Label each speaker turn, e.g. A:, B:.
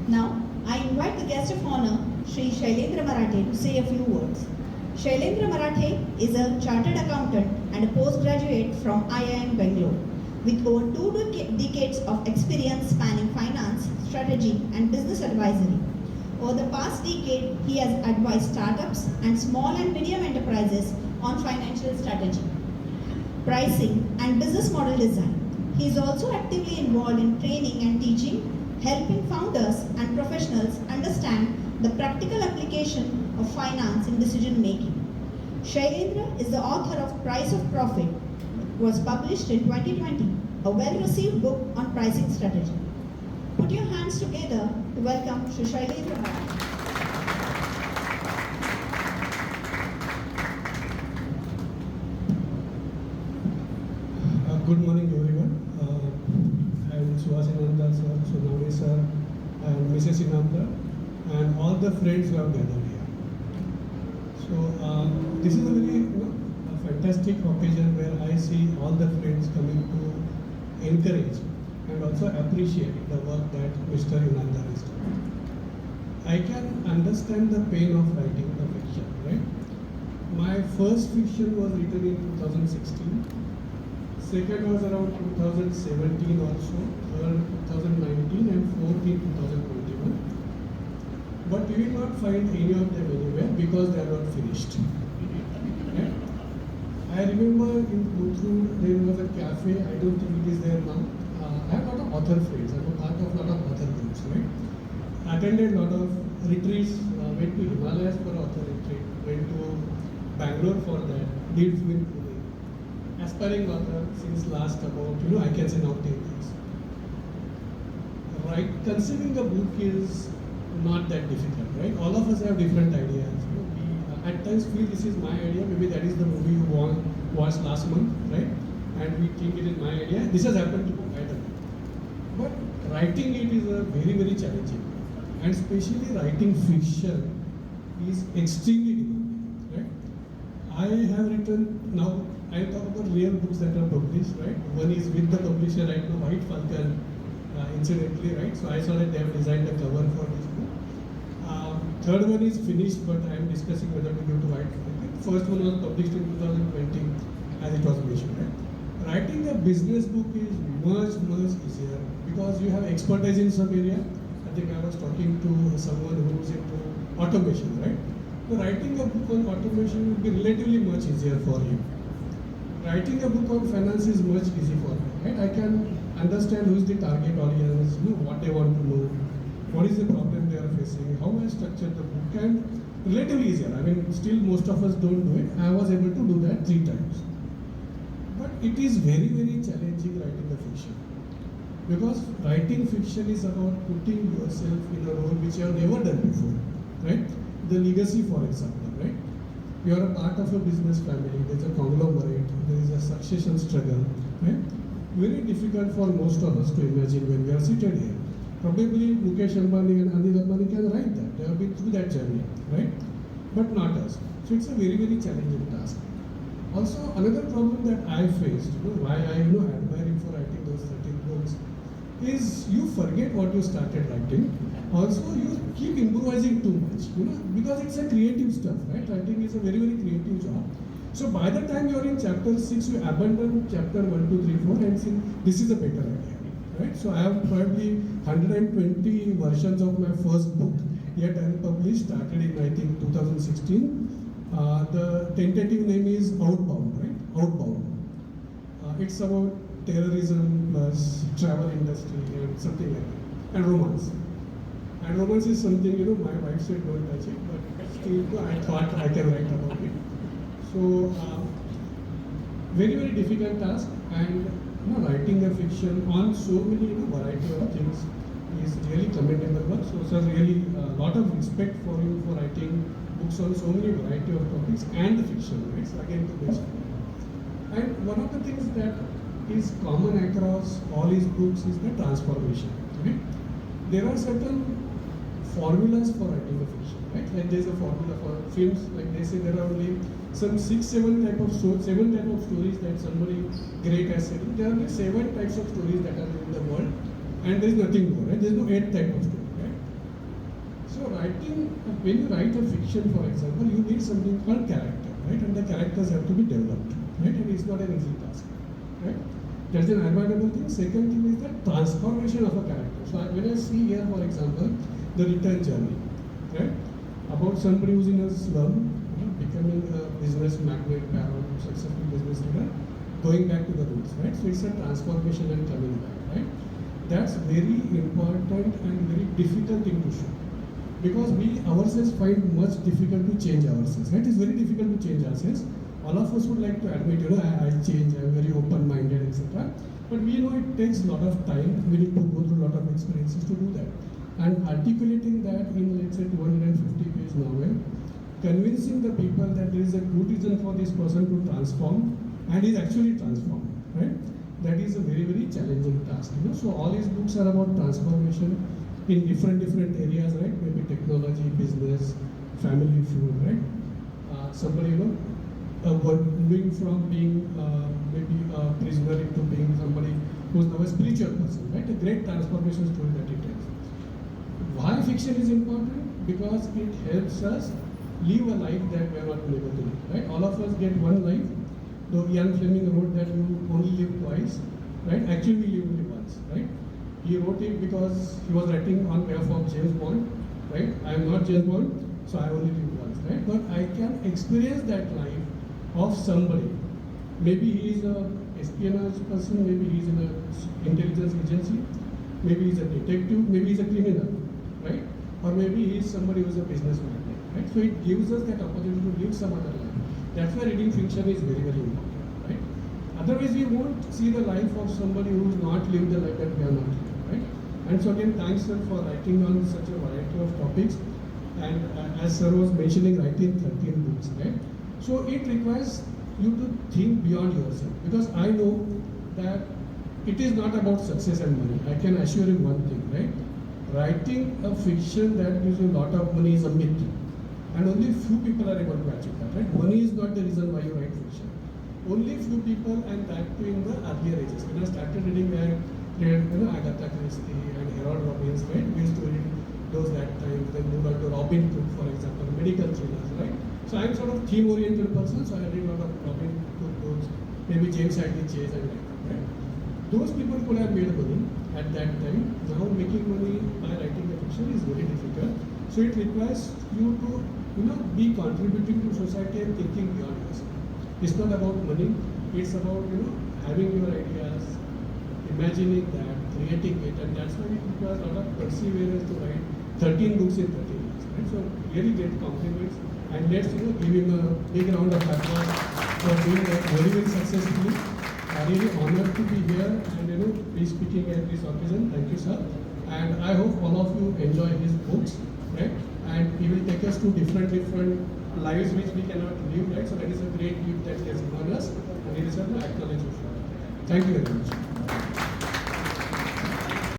A: Now, I invite the guest of honor, Sri Shailendra Marathe, to say a few words. Shailendra Marathe is a chartered accountant and a postgraduate from IIM Bangalore, with over two decades of experience spanning finance, strategy, and business advisory. Over the past decade, he has advised startups and small and medium enterprises on financial strategy, pricing, and business model design. He is also actively involved in training and teaching, helping founders and professionals understand the practical application of finance in decision making. Shailendra is the author of Price of Profit, was published in 2020, a well-received book on pricing strategy. Put your hands together to welcome Shri Shailendra Marathe.
B: Good morning, everyone. I'm Suhas Inamdar, sir, Sonali sir, and Mrs. Inamdar, and all the friends who have gathered here. So this is a very a fantastic occasion where I see all the friends coming to encourage and also appreciate the work that Mr. Inamdar is doing. I can understand the pain of writing the fiction, right? My first fiction was written in 2016. Second was around 2017 also, third 2019 and fourth in 2021. But you will not find any of them anywhere because they are not finished. Right? I remember in Kothur there was a cafe, I don't think it is there now. I have a lot of author friends, I'm a part of a lot of author groups, right? Attended a lot of retreats, went to Himalayas for author retreat, went to Bangalore for that, did film Pune. Aspiring author since last about, I can say now 10 years. Right, conceiving a book is not that difficult, right? All of us have different ideas. We at times feel this is my idea, maybe that is the movie you watched last month, right? And we think it is my idea. This has happened to me, I don't know. But writing it is a very, very challenging. And especially writing fiction is extremely demanding, right? I have written, now I talk about real books that are published, right? One is with the publisher right now, White Falcon, incidentally, right? So I saw that they have designed a cover for this book. Third one is finished, but I am discussing whether to give to White Falcon. First one was published in 2020, as it was mentioned, right? Writing a business book is much, much easier because you have expertise in some area. I think I was talking to someone who is into automation, right? So writing a book on automation would be relatively much easier for you. Writing a book on finance is much easy for me, right? I can understand who is the target audience, what they want to know, what is the problem they are facing, how I structure the book, and relatively easier. I mean, still most of us don't do it. I was able to do that 3 times. But it is very, very challenging writing the fiction. Because writing fiction is about putting yourself in a role which you have never done before, right? The legacy, for example, right? You are a part of a business family, there's a conglomerate, there is a succession struggle, right? Very difficult for most of us to imagine when we are seated here. Probably Mukesh Ambani and Anil Ambani can write that, they have been through that journey, right? But not us. So it's a very, very challenging task. Also, another problem that I faced, why I admire him for writing those 13 books, is you forget what you started writing. Also, you keep improvising too much, because it's a creative stuff, right? Writing is a very, very creative job. So by the time you are in chapter 6, you abandon chapter 1, 2, 3, 4 and say, this is a better idea, right? So I have probably 120 versions of my first book, yet unpublished, started in, I think, 2016. The tentative name is Outbound, right? Outbound. It's about terrorism plus travel industry and something like that, and romance. And romance is something, my wife said don't touch it, but still I thought I can write about it. So, very, very difficult task, and writing a fiction on so many variety of things is really commendable work. So, sir, really a lot of respect for you for writing books on so many variety of topics and the fiction, right? So again, to mention. And one of the things that is common across all his books is the transformation. Okay? There are certain formulas for writing a fiction, right? Like there's a formula for films, like they say there are only some 7 type of stories that somebody great has said. There are only 7 types of stories that are in the world, and there is nothing more, right? There is no 8th type of story, right? So writing, when you write a fiction, for example, you need something called character, right? And the characters have to be developed, right? And it's not an easy task, right? That's an admirable thing. Second thing is the transformation of a character. So when I see here, for example, the return journey, right? About somebody who's in a slum, becoming a business magnate, baron, successful business leader, going back to the roots, right? So it's a transformation and coming back, right? That's very important and very difficult thing to show. Because we ourselves find much difficult to change ourselves, right? It's very difficult to change ourselves. All of us would like to admit, I change, I'm very open-minded, etc. But we know it takes a lot of time. We need to go through a lot of experiences to do that. And articulating that in, let's say, 250-page novel, convincing the people that there is a good reason for this person to transform, and is actually transformed, right? That is a very, very challenging task. So all these books are about transformation in different areas, right? Maybe technology, business, family, food, right? Somebody, moving from being maybe a prisoner into being somebody who's now a spiritual person, right? A great transformation story that it tells. Why fiction is important? Because it helps us live a life that we are not able to live, right? All of us get one life. Though Ian Fleming wrote that you only live twice, right? Actually, we live only once, right? He wrote it because he was writing on behalf of James Bond, right? I am not James Bond, so I only live once, right? But I can experience that life of somebody. Maybe he is a espionage person, maybe he is in an intelligence agency, maybe he is a detective, maybe he is a criminal, right? Or maybe he is somebody who is a businessman, right? So it gives us that opportunity to live some other life. That's why reading fiction is very, very important, right? Otherwise, we won't see the life of somebody who's not lived the life that we are not living, right? And so again, thanks sir for writing on such a variety of topics. And as sir was mentioning, writing 13 books, right? So it requires you to think beyond yourself. Because I know that it is not about success and money. I can assure you one thing, right? Writing a fiction that gives you a lot of money is a myth. And only few people are able to achieve that, right? Money is not the reason why you write fiction. Only few people, and that too in the earlier ages. When I started reading, I read, Agatha Christie and Harold Robbins, right? We used to read those that time. Then moved on to Robin Hood, for example, medical thrillers, right? So I'm sort of theme-oriented person, so I read a lot of Robin Hood books, maybe James Hadley Chase and like that, right? Those people could have made money at that time. Now making money by writing a fiction is very difficult. So it requires you to be contributing to society and thinking beyond yourself. It's not about money, it's about having your ideas, imagining that, creating it, and that's why it requires a lot of perseverance to write 13 books in 13 years. Right? So really great compliments, and let's give him a big round of applause for doing that very, very successfully. I'm really honored to be here and be speaking at this occasion. Thank you, sir. And I hope all of you enjoy his books, right? And he will take us to different lives which we cannot live, right? So that is a great gift that he has given us, and it is an acknowledgement. Thank you very much.